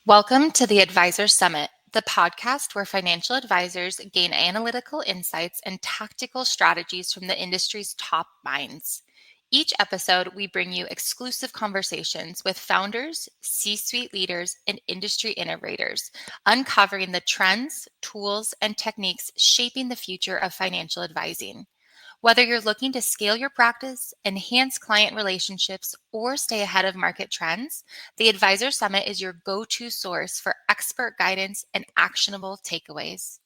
Welcome to the Advisor Summit, the podcast where financial advisors gain analytical insights and tactical strategies from the industry's top minds. Each episode, we bring you exclusive conversations with founders, C-suite leaders, and industry innovators, uncovering the trends, tools, and techniques shaping the future of financial advising. Whether you're looking to scale your practice, enhance client relationships, or stay ahead of market trends, the Advisor Summit is your go-to source for expert guidance and actionable takeaways.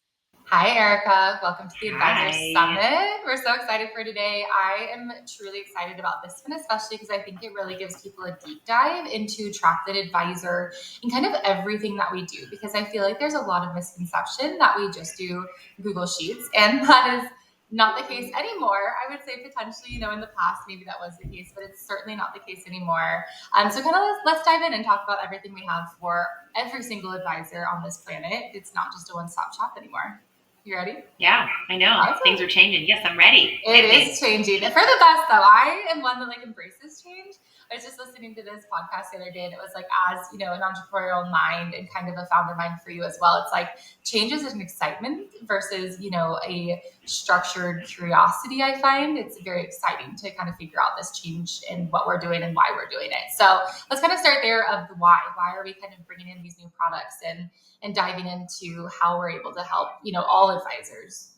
Hi, Erica. Welcome to the Advisor Summit. We're so excited for today. I am truly excited about this one, especially because I think it really gives people a deep dive into Trusted Advisor and kind of everything that we do, because I feel like there's a lot of misconception that we just do Google Sheets, and that is not the case anymore. I would say potentially, in the past, maybe that was the case, but it's certainly not the case anymore. So kind of let's dive in and talk about everything we have for every single advisor on this planet. It's not just a one-stop shop anymore. You ready? Yeah, I know. Awesome. Things are changing. Yes, I'm ready. It is changing. For the best, though. I am one that embraces change. I was just listening to this podcast the other day, and it was as an entrepreneurial mind and kind of a founder mind for you as well. It's like change is an excitement versus, a structured curiosity. I find it's very exciting to kind of figure out this change and what we're doing and why we're doing it. So let's kind of start there of the why. Why are we kind of bringing in these new products and diving into how we're able to help, all advisors?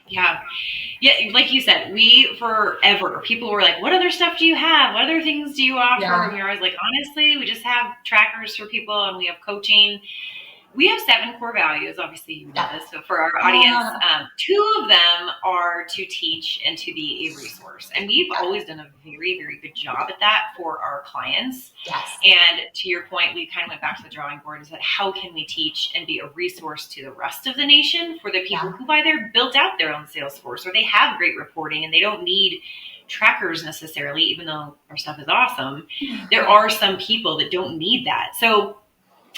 Yeah. Like you said, people were like, what other stuff do you have? What other things do you offer? Yeah. And we were always like, honestly, we just have trackers for people and we have coaching. We have 7 core values, obviously you know this, so for our audience, 2 of them are to teach and to be a resource. And we've always done a very, very good job at that for our clients. Yes. And to your point, we kind of went back to the drawing board and said, how can we teach and be a resource to the rest of the nation for the people who either built out their own sales force or they have great reporting and they don't need trackers necessarily, even though our stuff is awesome. There are some people that don't need that. So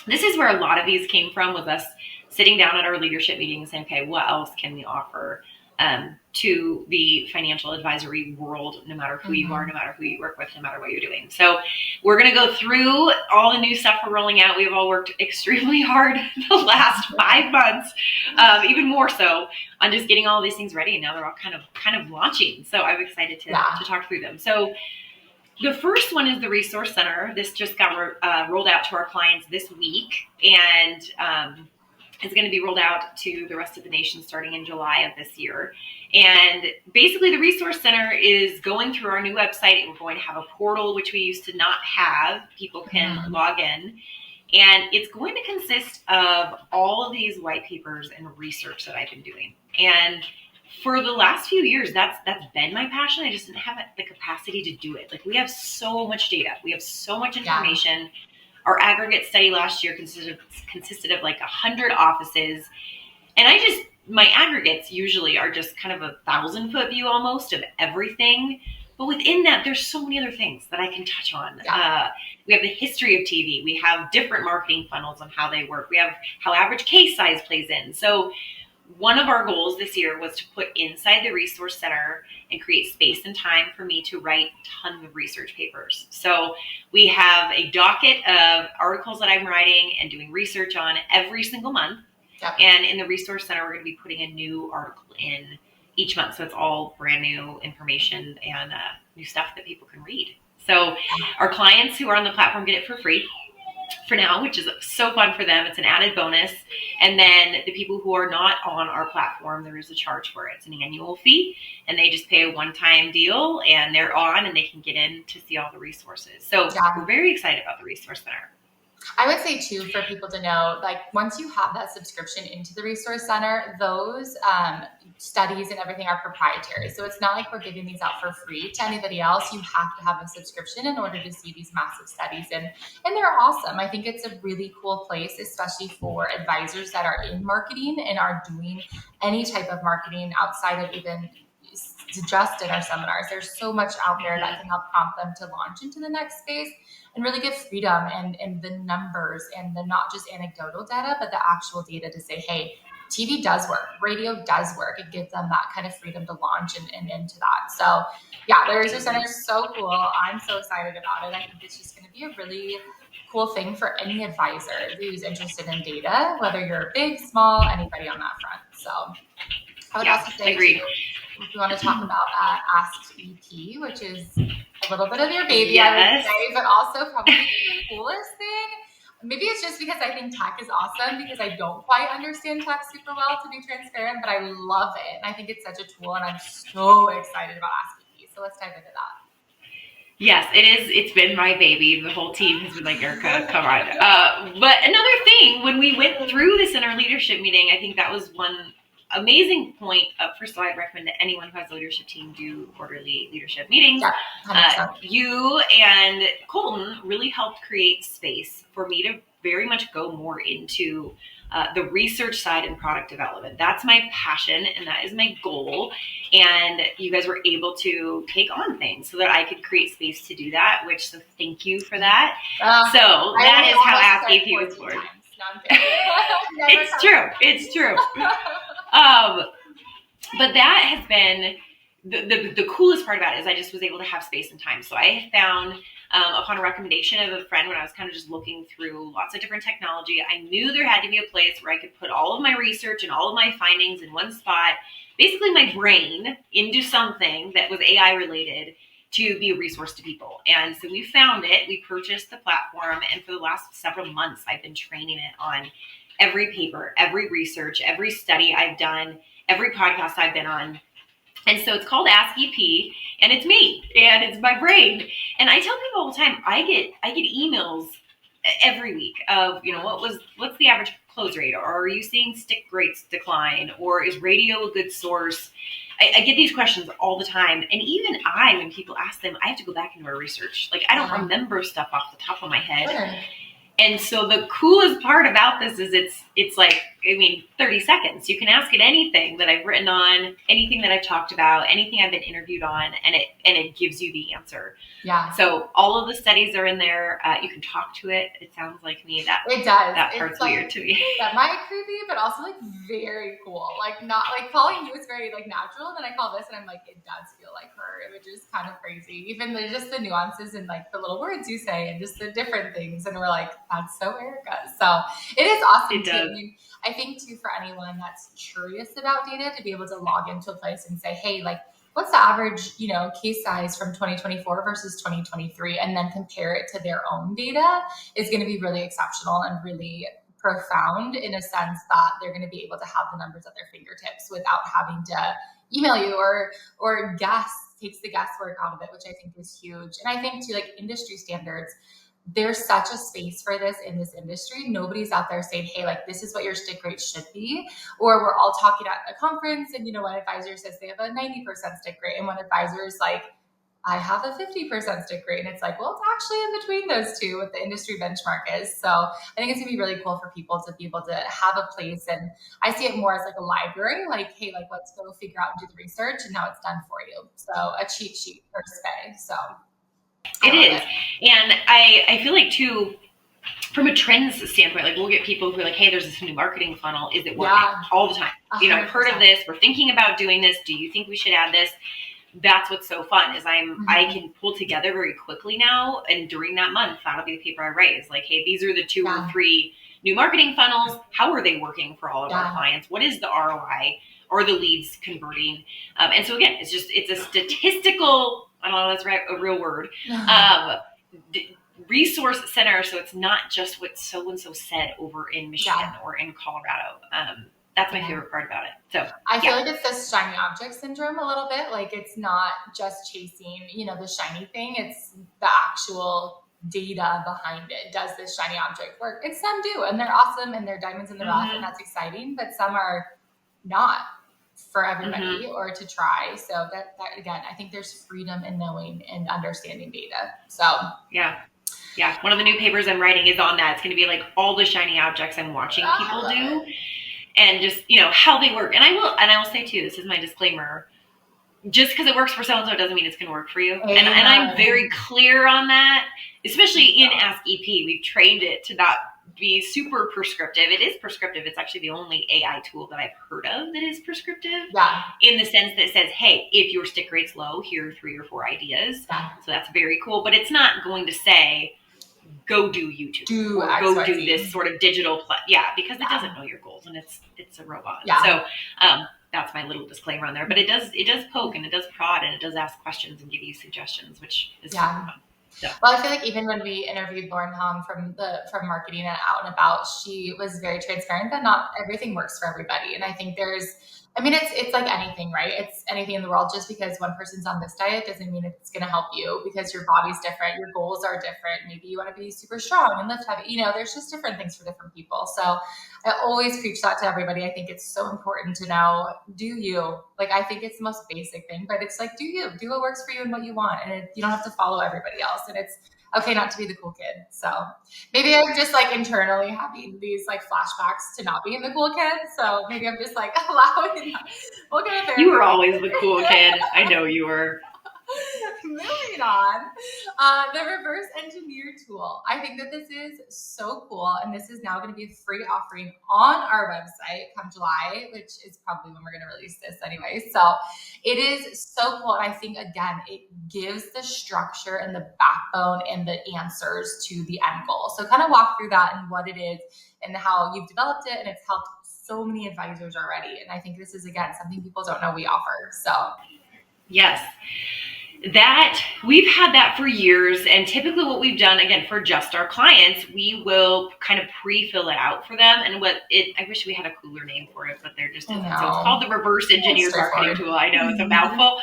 this is where a lot of these came from, was us sitting down at our leadership meeting and saying, okay, what else can we offer to the financial advisory world, no matter who you are, no matter who you work with, no matter what you're doing. So we're going to go through all the new stuff we're rolling out. We've all worked extremely hard the last 5 months, even more so, on just getting all of these things ready. And now they're all kind of launching. So I'm excited to talk through them. So the first one is the Resource Center. This just got rolled out to our clients this week, and it's going to be rolled out to the rest of the nation starting in July of this year. And basically, the Resource Center is going through our new website. We're going to have a portal, which we used to not have. People can log in. And it's going to consist of all of these white papers and research that I've been doing. And for the last few years, that's been my passion. I just didn't have the capacity to do it. We have so much data. We have so much information. Yeah. Our aggregate study last year consisted of 100 offices. And my aggregates usually are just kind of a 1,000-foot view almost of everything. But within that, there's so many other things that I can touch on. Yeah. We have the history of TV. We have different marketing funnels on how they work. We have how average case size plays in. So one of our goals this year was to put inside the Resource Center and create space and time for me to write tons of research papers. So we have a docket of articles that I'm writing and doing research on every single month. Yep. And in the Resource Center, we're going to be putting a new article in each month. So it's all brand new information and new stuff that people can read. So our clients who are on the platform get it for free for now, which is so fun for them. It's an added bonus. And then the people who are not on our platform, there is a charge for it. It's an annual fee, and they just pay a one-time deal, and they're on, and they can get in to see all the resources. So we're very excited about the Resource Center. I would say too, for people to know, once you have that subscription into the Resource Center, those studies and everything are proprietary. So it's not like we're giving these out for free to anybody else. You have to have a subscription in order to see these massive studies. And they're awesome. I think it's a really cool place, especially for advisors that are in marketing and are doing any type of marketing outside of even just in our seminars. There's so much out there that can help prompt them to launch into the next space and really give freedom and the numbers and the not just anecdotal data, but the actual data to say, hey, TV does work, radio does work. It gives them that kind of freedom to launch and into that. So yeah, the Resource Center is so cool. I'm so excited about it. I think it's just going to be a really cool thing for any advisor who's interested in data, whether you're big, small, anybody on that front. So I would also say, agreed. If you want to talk about Ask EP, which is a little bit of your baby, Yes. I would say, but also probably the coolest thing. Maybe it's just because I think tech is awesome, because I don't quite understand tech super well, to be transparent, but I love it. And I think it's such a tool, and I'm so excited about Ask EP. So let's dive into that. Yes, it is. It's been my baby. The whole team has been like, Erica, come on. But another thing, when we went through this in our leadership meeting, I think that was one amazing point. First of all, I'd recommend that anyone who has a leadership team do quarterly leadership meetings. You and Colton really helped create space for me to very much go more into the research side and product development. That's my passion, and that is my goal. And you guys were able to take on things so that I could create space to do that, which, so thank you for that. So that is how Ask AP was born. It's true. But that has been the coolest part about it, is I just was able to have space and time. So I found, upon a recommendation of a friend, when I was kind of just looking through lots of different technology, I knew there had to be a place where I could put all of my research and all of my findings in one spot, basically my brain, into something that was AI related to be a resource to people. And so we found it, we purchased the platform, and for the last several months, I've been training it on every paper, every research, every study I've done, every podcast I've been on. And so it's called Ask EP, and it's me, and it's my brain. And I tell people all the time, I get emails every week of, what's the average close rate? Or are you seeing stick rates decline? Or is radio a good source? I get these questions all the time. And even when people ask them, I have to go back into our research. Like, I don't remember stuff off the top of my head. Sure. And so the coolest part about this is it's like, 30 seconds. You can ask it anything that I've written on, anything that I've talked about, anything I've been interviewed on, and it gives you the answer. Yeah. So all of the studies are in there. You can talk to it. It sounds like me. It does. That part's weird to me. That might be creepy, but also like very cool. Like, not like calling you is very like natural. And then I call this and I'm like, it does feel like her, which is kind of crazy. Even just the nuances and like the little words you say and just the different things. And we're like, that's so Erica. So it is awesome. It does. I think too, for anyone that's curious about data, to be able to log into a place and say, hey, like, what's the average, case size from 2024 versus 2023, and then compare it to their own data, is going to be really exceptional and really profound, in a sense that they're going to be able to have the numbers at their fingertips without having to email you or guess. Takes the guesswork out of it, which I think is huge. And I think too, like, industry standards, there's such a space for this in this industry. Nobody's out there saying, hey, like, this is what your stick rate should be. Or we're all talking at a conference and, one advisor says they have a 90% stick rate, and one advisor is like, I have a 50% stick rate. And it's like, well, it's actually in between those two, what the industry benchmark is. So I think it's gonna be really cool for people to be able to have a place. And I see it more as like a library, like, hey, like, let's go figure out and do the research, and now it's done for you. So a cheat sheet per se. So it is. And I feel like too, from a trends standpoint, like, we'll get people who are like, hey, there's this new marketing funnel. Is it working? All the time? 100%. I've heard of this. We're thinking about doing this. Do you think we should add this? That's what's so fun, is I can pull together very quickly now. And during that month, that'll be the paper I write. It's like, hey, these are the 2 or 3 new marketing funnels. How are they working for all of our clients? What is the ROI? Or the leads converting? And so again, it's a statistical, I don't know if that's a real word, resource center. So it's not just what so-and-so said over in Michigan or in Colorado. That's my favorite part about it. So I feel like it's this shiny object syndrome a little bit. Like, it's not just chasing, the shiny thing. It's the actual data behind it. Does this shiny object work? And some do, and they're awesome, and they're diamonds in the rough, and that's exciting. But some are not for everybody or to try. So that again, I think there's freedom in knowing and understanding data. So yeah. One of the new papers I'm writing is on that. It's going to be like all the shiny objects I'm watching people do. And just, how they work. And I will say too, this is my disclaimer, just because it works for so-and-so doesn't mean it's going to work for you. And I'm very clear on that, especially in Ask EP. We've trained it to not be super prescriptive. It is prescriptive. It's actually the only AI tool that I've heard of that is prescriptive. In the sense that it says, hey, if your stick rate's low, here are 3 or 4 ideas. So that's very cool. But it's not going to say, go do YouTube or go do this sort of digital because it doesn't know your goals, and it's a robot. So that's my little disclaimer on there. But it does poke and it does prod and it does ask questions and give you suggestions, which is super fun. So. Well, I feel like even when we interviewed Lauren Hong from marketing and Out and About, she was very transparent that not everything works for everybody. And I think it's like anything, right? It's anything in the world. Just because one person's on this diet doesn't mean it's going to help you, because your body's different, your goals are different. Maybe you want to be super strong and lift heavy. There's just different things for different people. So I always preach that to everybody. I think it's so important to know, do you? Like, I think it's the most basic thing, but it's like, do what works for you and what you want. And you don't have to follow everybody else. And it's okay not to be the cool kid. So maybe I'm just like internally having these like flashbacks to not being the cool kid. So maybe I'm just like allowing that. We'll go there. You were always the cool kid. I know you were. Moving on, the reverse engineer tool. I think that this is so cool, and this is now going to be a free offering on our website come July, which is probably when we're going to release this anyway. So it is so cool, and I think again it gives the structure and the backbone and the answers to the end goal. So kind of walk through that and what it is and how you've developed it, and it's helped so many advisors already. And I think this is again something people don't know we offer. So yes. That we've had that for years, and typically what we've done, again, for just our clients, we will kind of pre-fill it out for them. And I wish we had a cooler name for it, but there just isn't. So it's called the reverse engineer marketing tool. I know it's a mouthful.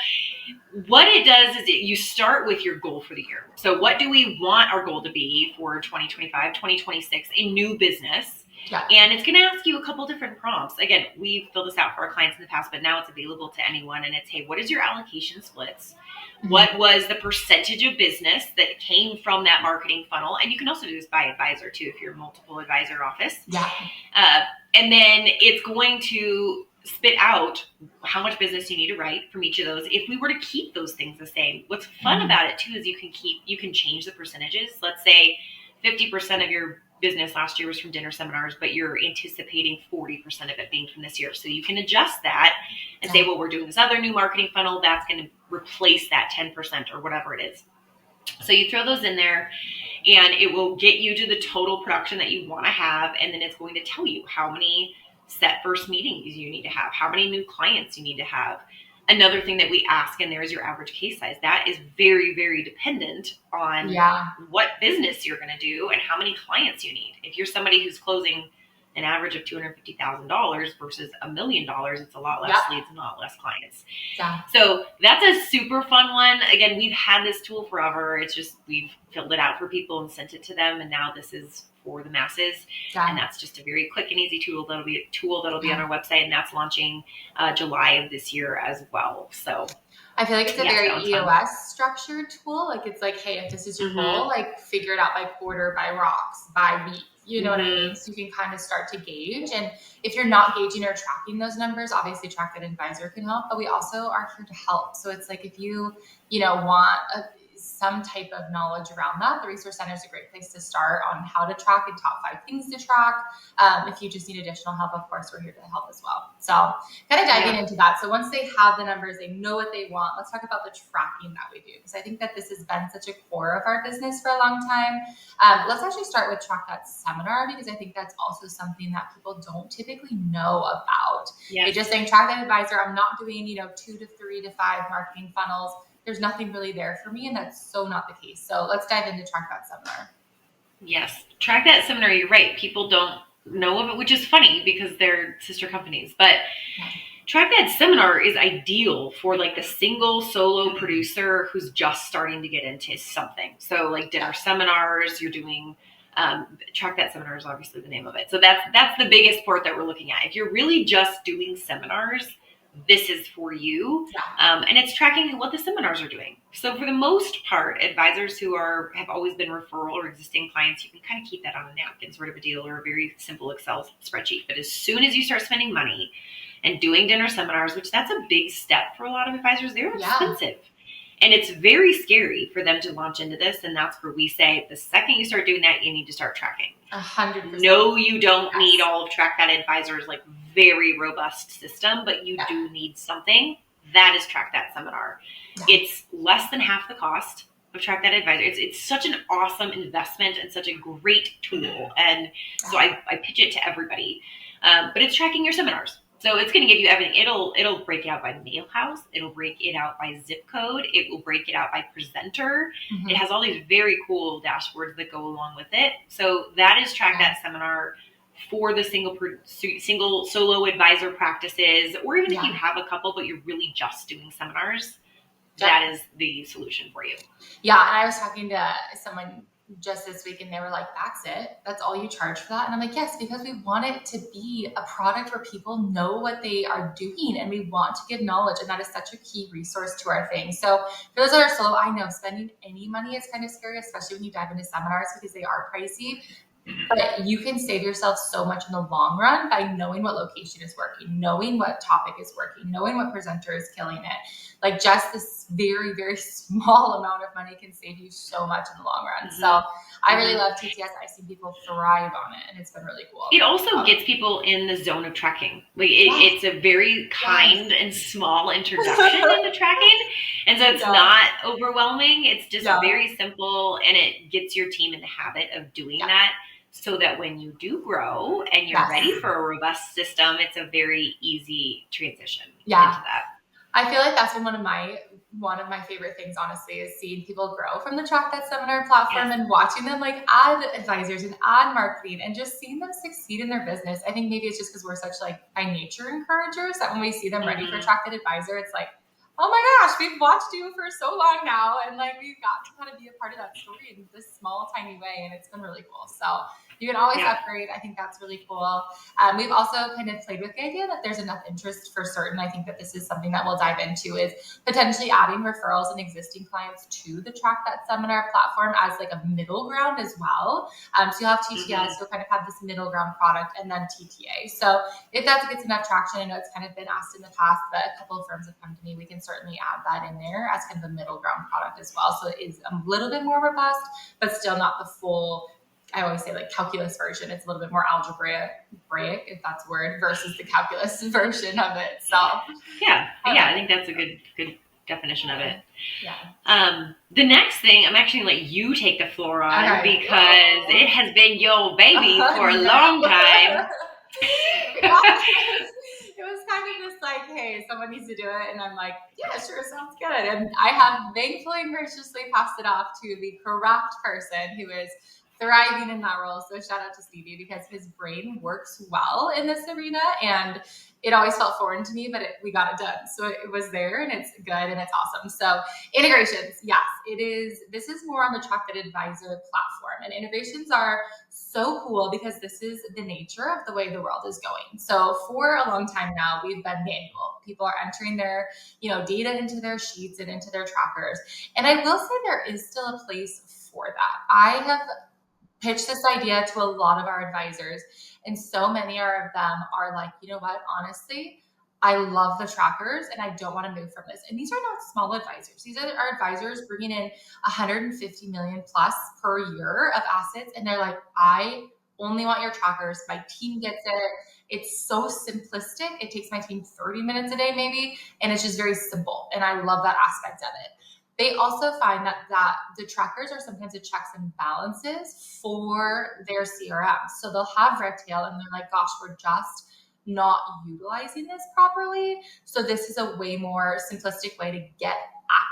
What it does is you start with your goal for the year. So what do we want our goal to be for 2025, 2026, a new business? Yeah. And it's going to ask you a couple different prompts. Again, we've filled this out for our clients in the past, but now it's available to anyone. And it's, hey, what is your allocation splits? What was the percentage of business that came from that marketing funnel? And you can also do this by advisor too, if you're a multiple advisor office. Yeah. And then it's going to spit out how much business you need to write from each of those. If we were to keep those things the same, what's fun about it too is you can change the percentages. Let's say 50% of your business last year was from dinner seminars, but you're anticipating 40% of it being from this year. So you can adjust that and say, well, we're doing this other new marketing funnel that's going to replace that 10% or whatever it is. So you throw those in there and it will get you to the total production that you want to have. And then it's going to tell you how many set first meetings you need to have, how many new clients you need to have. Another thing that we ask in there is your average case size. That is very, very dependent on what business you're going to do and how many clients you need. If you're somebody who's closing an average of $250,000 versus $1 million, it's a lot less leads and a lot less clients. Yeah. So that's a super fun one. Again, we've had this tool forever. It's just we've filled it out for people and sent it to them, and now this is for the masses. Yeah. And that's just a very quick and easy tool. That'll be on our website, and that's launching July of this year as well. So I feel like it's a very EOS structured tool. Like it's like, hey, if this is your goal, like figure it out by quarter, by rocks, by week. You know what I mean? So you can kind of start to gauge. And if you're not gauging or tracking those numbers, obviously Track That Advisor can help, but we also are here to help. So it's like if you want some type of knowledge around that, the Resource Center is a great place to start on how to track and top 5 things to track. If you just need additional help, of course, we're here to help as well. So kind of diving into that. So once they have the numbers, they know what they want. Let's talk about the tracking that we do, because I think that this has been such a core of our business for a long time. Let's actually start with Track That Seminar, because I think that's also something that people don't typically know about. Yes. They're just saying Track That Advisor, I'm not doing 2 to 3 to 5 marketing funnels. There's nothing really there for me, and that's so not the case. So let's dive into Track That Seminar. Yes, Track That Seminar, you're right. People don't know of it, which is funny because they're sister companies. But Track That Seminar is ideal for like the single solo producer who's just starting to get into something. So like dinner seminars, you're doing Track That Seminar is obviously the name of it. So that's the biggest part that we're looking at. If you're really just doing seminars, this is for you. And it's tracking what the seminars are doing. So for the most part, advisors who have always been referral or existing clients, you can kind of keep that on a napkin sort of a deal or a very simple Excel spreadsheet. But as soon as you start spending money and doing dinner seminars, which that's a big step for a lot of advisors, they're expensive. And it's very scary for them to launch into this. And that's where we say the second you start doing that, you need to start tracking. 100%. No, you don't need all of Track That Advisor's like very robust system, but you do need something. That is Track That Seminar. Yeah. It's less than half the cost. of Track That Advisor. It's such an awesome investment and such a great tool. And so I pitch it to everybody. But it's tracking your seminars. So it's going to give you everything. It'll break it out by mail house. It'll break it out by zip code. It will break it out by presenter. Mm-hmm. It has all these very cool dashboards that go along with it. So that is Track That Seminar for the single solo advisor practices, or even if you have a couple, but you're really just doing seminars, that is the solution for you. Yeah. And I was talking to someone just this week and they were like, that's it. That's all you charge for that? And I'm like, yes, because we want it to be a product where people know what they are doing and we want to give knowledge. And that is such a key resource to our thing. So for those that are solo, I know spending any money is kind of scary, especially when you dive into seminars because they are pricey. But you can save yourself so much in the long run by knowing what location is working, knowing what topic is working, knowing what presenter is killing it. Like just this very, very small amount of money can save you so much in the long run. Mm-hmm. So I really love TTS. I've seen people thrive on it and it's been really cool. It also gets people in the zone of tracking. Like it's a very kind and small introduction into tracking. And so it's not overwhelming. It's just very simple and it gets your team in the habit of doing that. So that when you do grow and you're ready for a robust system, it's a very easy transition into that. I feel like that's been one of my favorite things, honestly, is seeing people grow from the Track That Seminar platform and watching them like add advisors and add marketing and just seeing them succeed in their business. I think maybe it's just because we're such like by nature encouragers that when we see them ready for Track That Advisor, it's like, oh my gosh, we've watched you for so long now. And like, we've got to kind of be a part of that story in this small, tiny way. And it's been really cool. So you can always upgrade. I think that's really cool. We've also kind of played with the idea that there's enough interest for certain. I think that this is something that we'll dive into is potentially adding referrals and existing clients to the Track That Seminar platform as like a middle ground as well. So you'll have TTS, you'll kind of have this middle ground product and then TTA. So if that gets enough traction, I know it's kind of been asked in the past, but a couple of firms have come to me, we can certainly add that in there as kind of a middle ground product as well. So it is a little bit more robust, but still not the full, I always say like calculus version. It's a little bit more algebraic, if that's a word, versus the calculus version of it. So I think that's a good definition of it. The next thing, I'm actually going to let you take the floor on because it has been your baby for a long time. It was kind of just like, hey, someone needs to do it. And I'm like, yeah, sure, sounds good. And I have thankfully and graciously passed it off to the correct person who is thriving in that role. So shout out to Stevie because his brain works well in this arena and it always felt foreign to me, but we got it done. So it was there and it's good and it's awesome. So integrations, yes, it is. This is more on the Track That Advisor platform and integrations are so cool because this is the nature of the way the world is going. So for a long time now, we've been manual. People are entering their, data into their sheets and into their trackers. And I will say there is still a place for that. I have pitched this idea to a lot of our advisors and so many of them are like, you know what, honestly, I love the trackers and I don't want to move from this. And these are not small advisors. These are our advisors bringing in 150 million plus per year of assets. And they're like, I only want your trackers. My team gets it. It's so simplistic. It takes my team 30 minutes a day maybe. And it's just very simple. And I love that aspect of it. They also find that the trackers are sometimes the checks and balances for their CRM. So they'll have red tail and they're like, gosh, we're just not utilizing this properly. So this is a way more simplistic way to get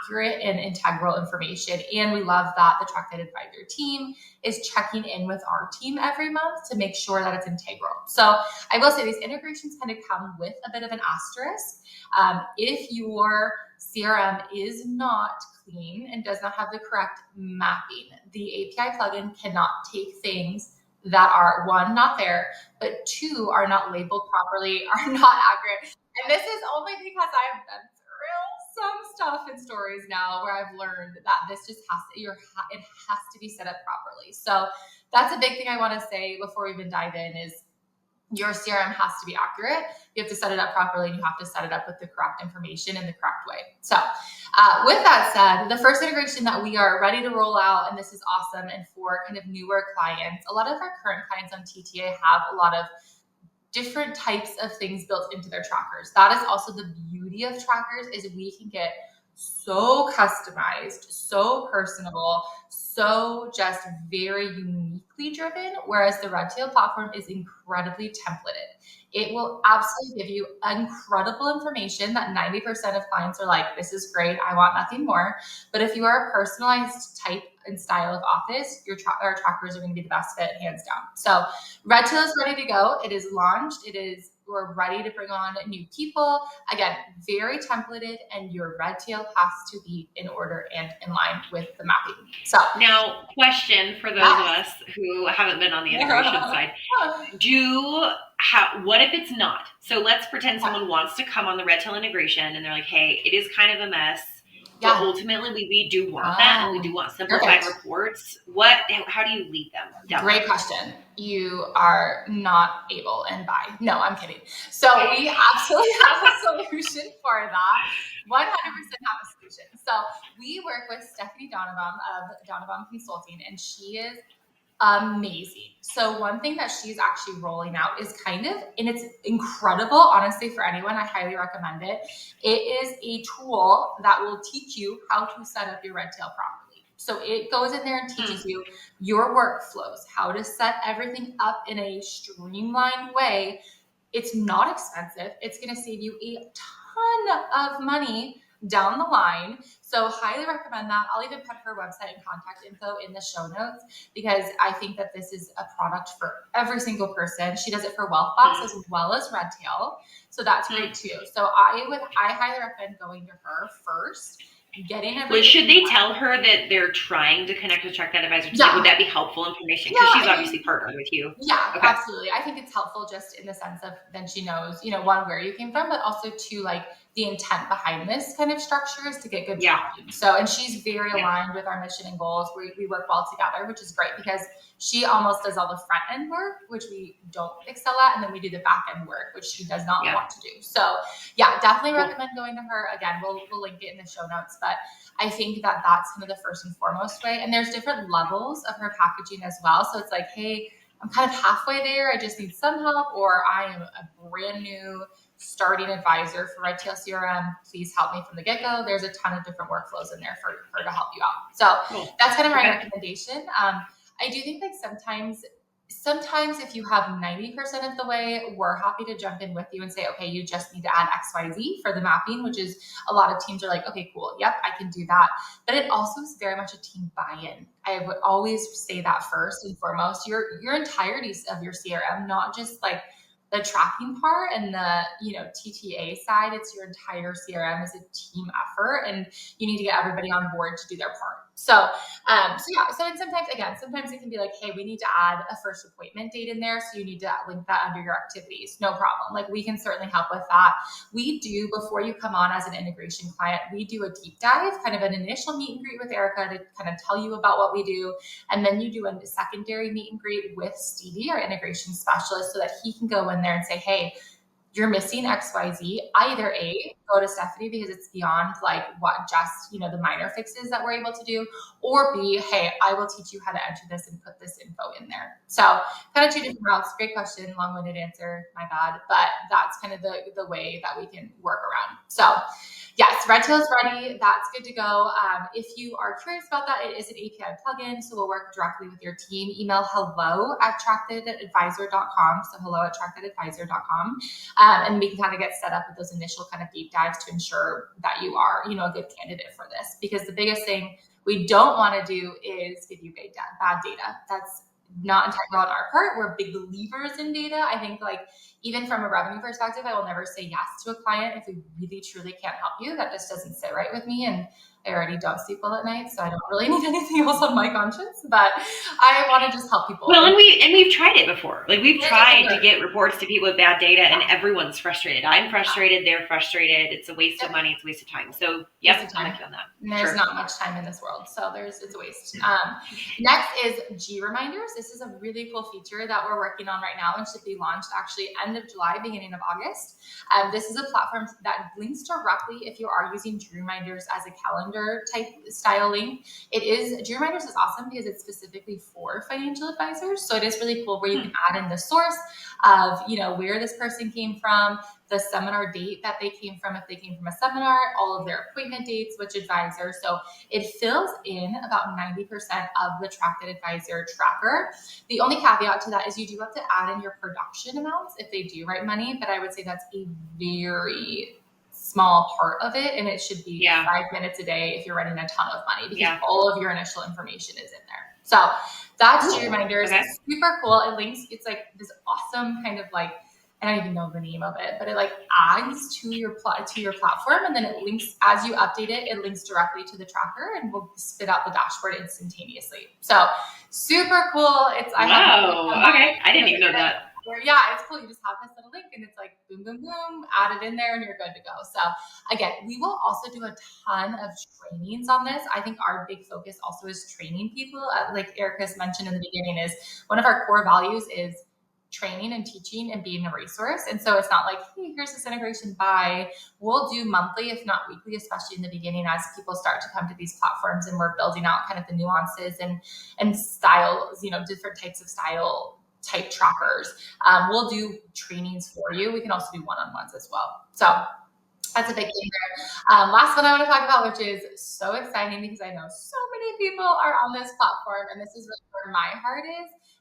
accurate and integral information. And we love that the Track That Advisor team is checking in with our team every month to make sure that it's integral. So I will say these integrations kind of come with a bit of an asterisk. If your CRM is not clean and does not have the correct mapping, the API plugin cannot take things that are, one, not there, but two, are not labeled properly, are not accurate. And this is only because I've been through some stuff in stories now where I've learned that this just it has to be set up properly. So that's a big thing I want to say before we even dive in is your CRM has to be accurate. You have to set it up properly and you have to set it up with the correct information in the correct way. So with that said, the first integration that we are ready to roll out, and this is awesome, and for kind of newer clients, a lot of our current clients on TTA have a lot of different types of things built into their trackers. That is also the beauty of trackers is we can get so customized, so personable, so just very uniquely driven, whereas the Redtail platform is incredibly templated. It will absolutely give you incredible information that 90% of clients are like, this is great, I want nothing more. But if you are a personalized type and style of office, our trackers are going to be the best fit, hands down. So Redtail is ready to go. It is launched. We're ready to bring on new people. Again, very templated, and your Redtail has to be in order and in line with the mapping. So now, question for those of us who haven't been on the integration side. What if it's not? So let's pretend someone wants to come on the Redtail integration and they're like, hey, it is kind of a mess. But ultimately, we do want that, and we do want simplified reports. How do you lead them? Great question. You are not able and buy. No, I'm kidding. So we absolutely have a solution for that. 100% have a solution. So we work with Stephanie Donovan of Donovan Consulting, and she is amazing. So one thing that she's actually rolling out is and it's incredible, honestly, for anyone. I highly recommend it. It is a tool that will teach you how to set up your Redtail properly. So it goes in there and teaches you your workflows, how to set everything up in a streamlined way. It's not expensive. It's going to save you a ton of money down the line. So highly recommend that. I'll even put her website and contact info in the show notes, because I think that this is a product for every single person. She does it for Wealthbox as well as Redtail. So that's great too. So I highly recommend going to her first. Should they tell her that they're trying to connect with Track That Advisor? Yeah. Would that be helpful information? Because she's obviously partnered with you. Yeah, okay. Absolutely. I think it's helpful just in the sense of then she knows, one, where you came from, but also two, like the intent behind this kind of structure is to get good tracking. So, and she's very aligned with our mission and goals. We work well together, which is great because she almost does all the front end work, which we don't excel at. And then we do the back end work, which she does not want to do. So yeah, definitely recommend going to her. Again, we'll link it in the show notes, but I think that that's kind of the first and foremost way. And there's different levels of her packaging as well. So it's like, hey, I'm kind of halfway there. I just need some help, or I am a brand new starting advisor for Redtail CRM. Please help me from the get-go. There's a ton of different workflows in there for her to help you out. So that's kind of my recommendation. I do think like sometimes if you have 90% of the way, we're happy to jump in with you and say, okay, you just need to add XYZ for the mapping, which is a lot of teams are like, okay, cool. Yep, I can do that. But it also is very much a team buy-in. I would always say that first and foremost, your entirety of your CRM, not just like the tracking part and the, TTA side, it's your entire CRM is a team effort, and you need to get everybody on board to do their part. So and sometimes it can be like, hey, we need to add a first appointment date in there. So you need to link that under your activities. No problem. Like we can certainly help with that. We do, before you come on as an integration client, we do a deep dive, kind of an initial meet and greet with Erica to kind of tell you about what we do. And then you do a secondary meet and greet with Stevie, our integration specialist, so that he can go in there and say, hey, you're missing XYZ. Either A, go to Stephanie because it's beyond like what just, the minor fixes that we're able to do, or B, hey, I will teach you how to enter this and put this info in there. So kind of two different routes. Great question, long-winded answer, my bad. But that's kind of the way that we can work around. So yes, Redtail is ready. That's good to go. If you are curious about that, it is an API plugin, so we'll work directly with your team. Email hello@trackthatadvisor.com. So hello@trackthatadvisor.com. And we can kind of get set up with those initial kind of deep dives to ensure that you are, a good candidate for this. Because the biggest thing we don't want to do is give you bad data. That's not integral on our part. We're big believers in data. I think even from a revenue perspective, I will never say yes to a client if we really truly can't help you. That just doesn't sit right with me. And I already don't sleep well at night, so I don't really need anything else on my conscience. But I want to just help people. Well, and we've tried it before. Like we've tried to get reports to people with bad data, and everyone's frustrated. I'm frustrated. They're frustrated. It's a waste of money. It's a waste of time. So I'm with you on that. And there's not much time in this world, so it's a waste. Next is G reminders. This is a really cool feature that we're working on right now and should be launched actually end of July, beginning of August. This is a platform that links directly if you are using G reminders as a calendar calendar type style link. Dreamwriters is awesome because it's specifically for financial advisors. So it is really cool where you can add in the source of, where this person came from, the seminar date that they came from, if they came from a seminar, all of their appointment dates, which advisor. So it fills in about 90% of the Track That Advisor tracker. The only caveat to that is you do have to add in your production amounts if they do write money, but I would say that's a very small part of it, and it should be 5 minutes a day if you're writing a ton of money, because all of your initial information is in there. So that's Reminders. Okay. It's super cool. It links, it's like this awesome kind of like, I don't even know the name of it, but it like adds to your platform, and then it links, as you update it, it links directly to the tracker and will spit out the dashboard instantaneously. So super cool. Okay. I didn't even know that. Yeah, it's cool. You just have this little link and it's like boom, boom, boom, add it in there and you're good to go. So again, we will also do a ton of trainings on this. I think our big focus also is training people. Like Erica's mentioned in the beginning, is one of our core values is training and teaching and being a resource. And so it's not like, hey, here's this integration, bye. We'll do monthly, if not weekly, especially in the beginning as people start to come to these platforms and we're building out kind of the nuances and styles, different types of style type trackers. We'll do trainings for you. We can also do one-on-ones as well. So that's a big thing there. Last one I want to talk about, which is so exciting because I know so many people are on this platform, and this is really where my heart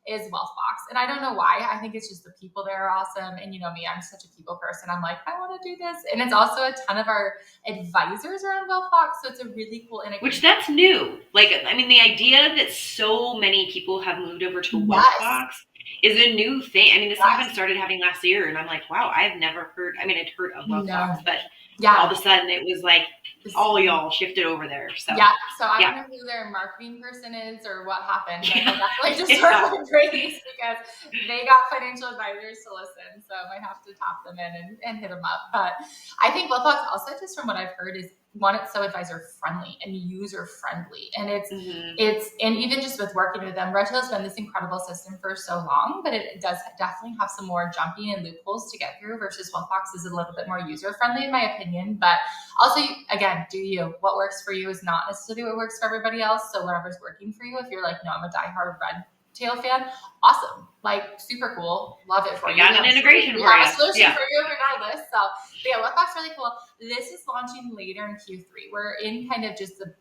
is Wealthbox. And I don't know why. I think it's just the people there are awesome. And you know me, I'm such a people person. I'm like, I want to do this. And it's also a ton of our advisors are on Wealthbox. So it's a really cool integration. Which that's new. Like, I mean, the idea that so many people have moved over to Wealthbox is a new thing. I mean, this happened started happening last year, and I'm like, wow, I've never heard. I mean, I'd heard of Wealthbox, but all of a sudden it was like all y'all shifted over there. So so I don't know who their marketing person is or what happened. But I definitely just heard them praise because they got financial advisors to listen. So I might have to tap them in and hit them up. But I think Wealthbox also, just from what I've heard, is one, it's so advisor friendly and user friendly. And it's, and even just with working with them, Red Tail's been this incredible system for so long, but it does definitely have some more jumping and loopholes to get through versus Wealthbox is a little bit more user friendly in my opinion. But also, again, do you, what works for you is not necessarily what works for everybody else. So whatever's working for you, if you're like, no, I'm a diehard Red Tail fan, awesome, like super cool, love it for you. Got an integration for you. A solution for you regardless. So Wealthbox really cool. This is launching later in Q3. We're in kind of just the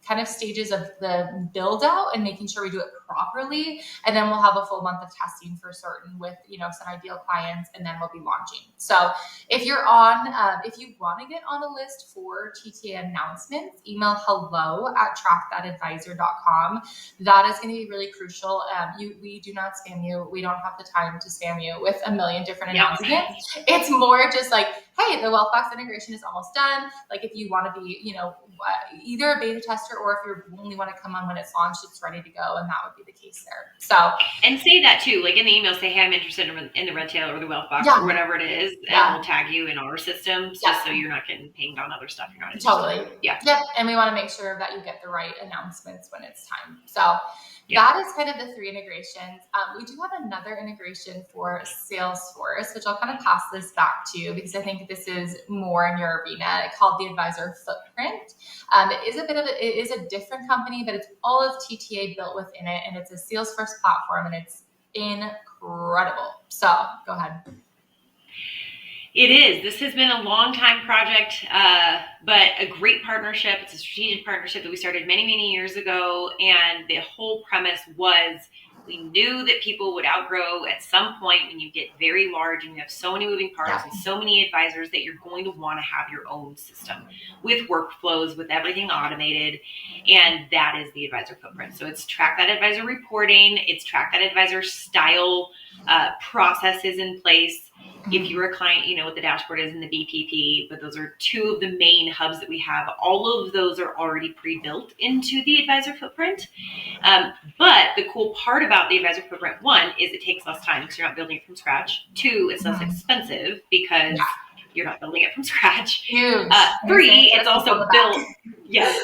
kind of stages of the build out and making sure we do it properly. And then we'll have a full month of testing for certain with, some ideal clients, and then we'll be launching. So if you're on, if you want to get on a list for TTA announcements, email hello@trackthatadvisor.com. That is going to be really crucial. We do not spam you. We don't have the time to spam you with a million different announcements. It's more just like, hey, the Wealthbox integration is almost done. Like if you want to be, either a beta tester or if you only want to come on when it's launched, it's ready to go. And that would be the case there. So, and say that too, like in the email, say, hey, I'm interested in the Red Tail or the Wealthbox or whatever it is. And we'll tag you in our systems just so you're not getting pinged on other stuff you're not interested in. Totally. Yep. And we want to make sure that you get the right announcements when it's time. So that is kind of the 3 integrations. We do have another integration for Salesforce, which I'll kind of pass this back to you because I think this is more in your arena, called the Advisor Footprint. It is a different company, but it's all of TTA built within it, and it's a Salesforce platform, and it's incredible. So go ahead. It is. This has been a long time project, but a great partnership. It's a strategic partnership that we started many, many years ago. And the whole premise was we knew that people would outgrow at some point when you get very large and you have so many moving parts and so many advisors that you're going to want to have your own system with workflows, with everything automated. And that is the Advisor Footprint. So it's Track That Advisor reporting. It's Track That Advisor style processes in place. If you're a client, you know what the dashboard is in the BPP, but those are 2 of the main hubs that we have. All of those are already pre-built into the Advisor Footprint. But the cool part about the Advisor Footprint, 1, is it takes less time because you're not building it from scratch. 2, it's less expensive because you're not building it from scratch. 3, it's also built. Yes.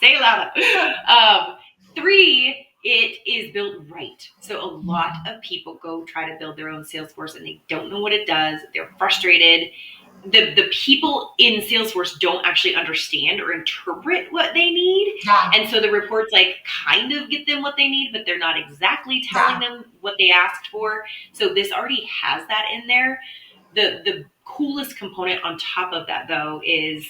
Say it louder. 3, it is built right. So a lot of people go try to build their own Salesforce and they don't know what it does. They're frustrated. The people in Salesforce don't actually understand or interpret what they need. Yeah. And so the reports like kind of get them what they need, but they're not exactly telling them what they asked for. So this already has that in there. The coolest component on top of that, though, is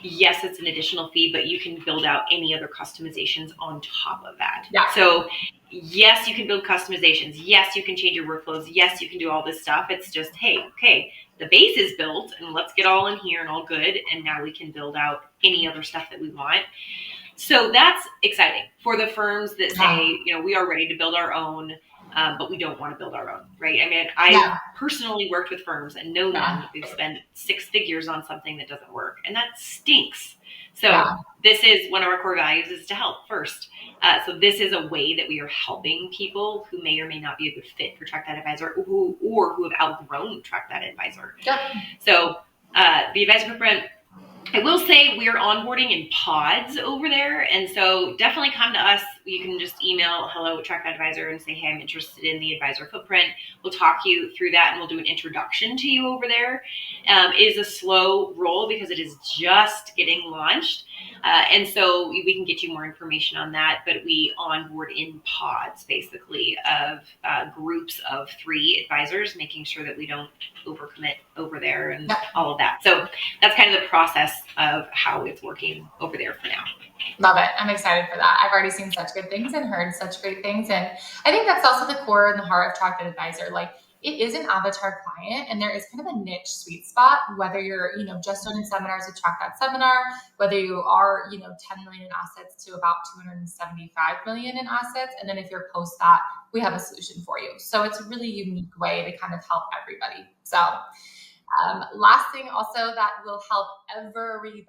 yes, it's an additional fee, but you can build out any other customizations on top of that. Yeah. So yes, you can build customizations. Yes, you can change your workflows. Yes, you can do all this stuff. It's just, hey, okay, the base is built and let's get all in here and all good. And now we can build out any other stuff that we want. So that's exciting for the firms that say, we are ready to build our own, but we don't want to build our own, right? I mean, I personally worked with firms and know them who spend 6 figures on something that doesn't work, and that stinks. So this is one of our core values, is to help first. So this is a way that we are helping people who may or may not be a good fit for Track That Advisor, or who have outgrown Track That Advisor. Yep. So the advisor footprint, I will say we're onboarding in pods over there. And so definitely come to us. You can just email hello@TrackThatAdvisor and say, hey, I'm interested in the advisor footprint. We'll talk you through that and we'll do an introduction to you over there. It is a slow roll because it is just getting launched. And so we can get you more information on that, but we onboard in pods, basically, of groups of 3 advisors, making sure that we don't overcommit over there and all of that. So that's kind of the process of how it's working over there for now. Love it. I'm excited for that. I've already seen such good things and heard such great things. And I think that's also the core and the heart of Track That Advisor. Like, it is an avatar client, and there is kind of a niche sweet spot, whether you're, just doing seminars with Track That Seminar, whether you are, 10 million in assets to about 275 million in assets. And then if you're post that, we have a solution for you. So it's a really unique way to kind of help everybody. So last thing also that will help everybody,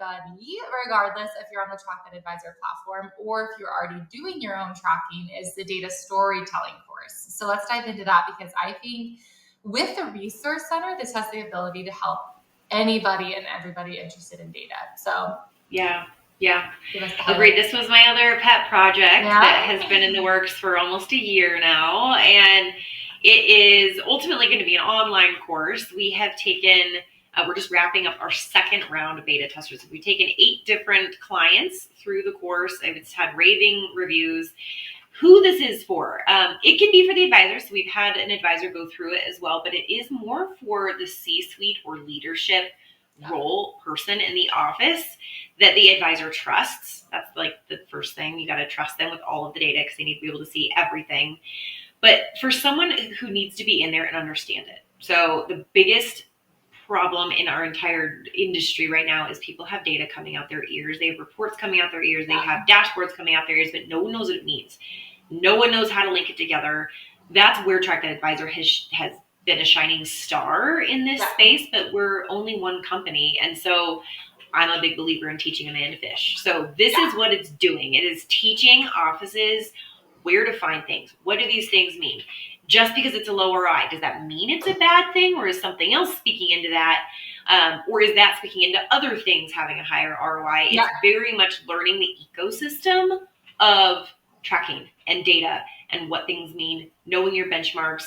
regardless if you're on the Track That Advisor platform or if you're already doing your own tracking, is the data storytelling course. So let's dive into that, because I think with the Resource Center, this has the ability to help anybody and everybody interested in data. So yeah. Agreed. This was my other pet project that has been in the works for almost a year now. And it is ultimately going to be an online course. We have taken, we're just wrapping up our second round of beta testers. We've taken 8 different clients through the course. It's had raving reviews. Who this is for, it can be for the advisors. So we've had an advisor go through it as well, but it is more for the C-suite or leadership role person in the office that the advisor trusts. That's like the first thing. You got to trust them with all of the data because they need to be able to see everything. But for someone who needs to be in there and understand it. So the biggest problem in our entire industry right now is people have data coming out their ears. They have reports coming out their ears. They have dashboards coming out their ears, but no one knows what it means. No one knows how to link it together. That's where Track That Advisor has been a shining star in this space, but we're only one company. And so I'm a big believer in teaching a man to fish. So this is what it's doing. It is teaching offices where to find things. What do these things mean? Just because it's a low ROI, does that mean it's a bad thing, or is something else speaking into that? Or is that speaking into other things having a higher ROI? It's very much learning the ecosystem of tracking and data and what things mean, knowing your benchmarks,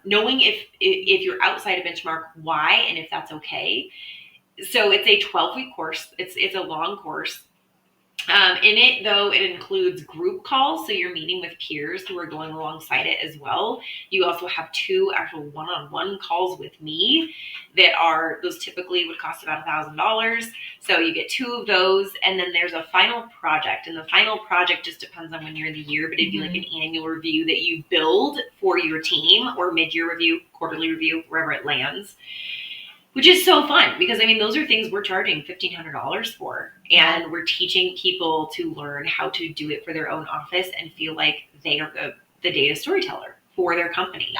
knowing if you're outside a benchmark, why, and if that's okay. So it's a 12-week course. It's a long course. In it, though, it includes group calls, so you're meeting with peers who are going alongside it as well. You also have 2 actual one-on-one calls with me those typically would cost about $1,000. So you get 2 of those, and then there's a final project. And the final project just depends on when you're in the year, but it'd be like an annual review that you build for your team, or mid-year review, quarterly review, wherever it lands. Which is so fun because, those are things we're charging $1,500 for. And we're teaching people to learn how to do it for their own office and feel like they are the data storyteller for their company.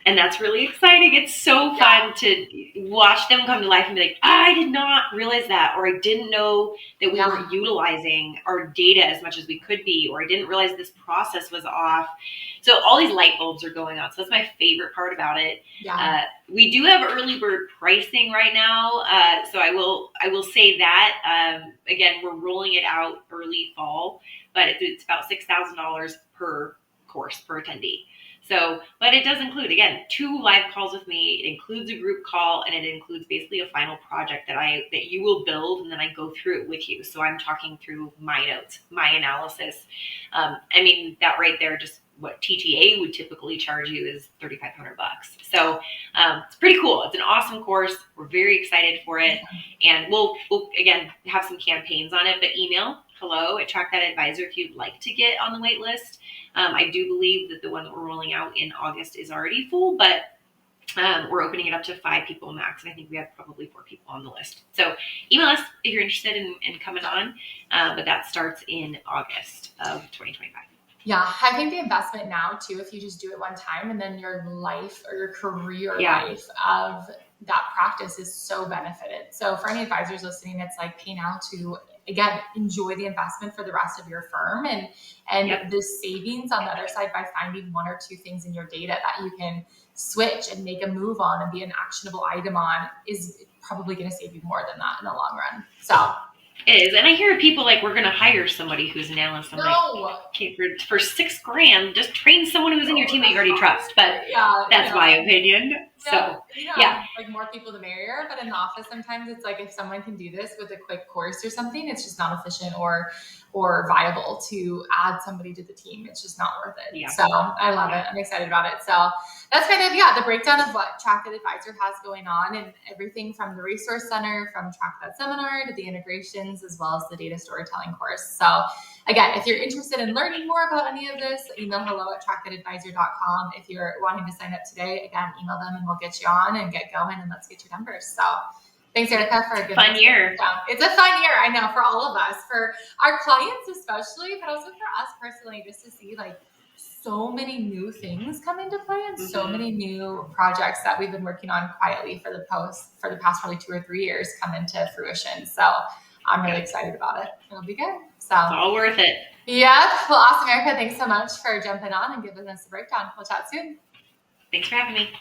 And that's really exciting. It's so fun to watch them come to life and be like, I did not realize that, or I didn't know that we weren't utilizing our data as much as we could be, or I didn't realize this process was off. So all these light bulbs are going on. So that's my favorite part about it. We do have early bird pricing right now. So I will say that, again, we're rolling it out early fall, but it's about $6,000 per course, per attendee. So, but it does include, again, 2 live calls with me. It includes a group call, and it includes basically a final project that you will build, and then I go through it with you. So I'm talking through my notes, my analysis. I mean, that right there, just what TTA would typically charge you is $3,500. So it's pretty cool. It's an awesome course. We're very excited for it, and we'll again have some campaigns on it. But email hello@TrackThatAdvisor if you'd like to get on the wait list. I do believe that the one that we're rolling out in August is already full, but we're opening it up to 5 people max, and I think we have probably 4 people on the list. So email us if you're interested in coming on, but that starts in August of 2025. Yeah, I think the investment now too, if you just do it one time, and then your life or your career life of that practice is so benefited. So for any advisors listening, it's like pay now to, again, enjoy the investment for the rest of your firm, and the savings on the other side by finding 1 or 2 things in your data that you can switch and make a move on and be an actionable item on is probably going to save you more than that in the long run. So it is. And I hear people like, we're going to hire somebody who's an analyst. I'm like, okay, for $6,000, just train someone who's in your team that you already trust. But that's my opinion. So, like more people the merrier. But in the office, sometimes it's like if someone can do this with a quick course or something, it's just not efficient or viable to add somebody to the team. It's just not worth it. Yeah. So I love it. I'm excited about it. So that's kind of, the breakdown of what Track That Advisor has going on, and everything from the resource center, from Track That seminar to the integrations, as well as the data storytelling course. So again, if you're interested in learning more about any of this, email hello@trackthatadvisor.com. If you're wanting to sign up today, again, email them and we'll get you on and get going, and let's get your numbers. So thanks, Erica, for a good fun year. It's a fun year, I know, for all of us, for our clients especially, but also for us personally, just to see like so many new things come into play, and so many new projects that we've been working on quietly for the past probably 2 or 3 years come into fruition. So I'm really excited about it. It'll be good. So it's all worth it. Yeah. Well, awesome, Erica. Thanks so much for jumping on and giving us a breakdown. We'll chat soon. Thanks for having me.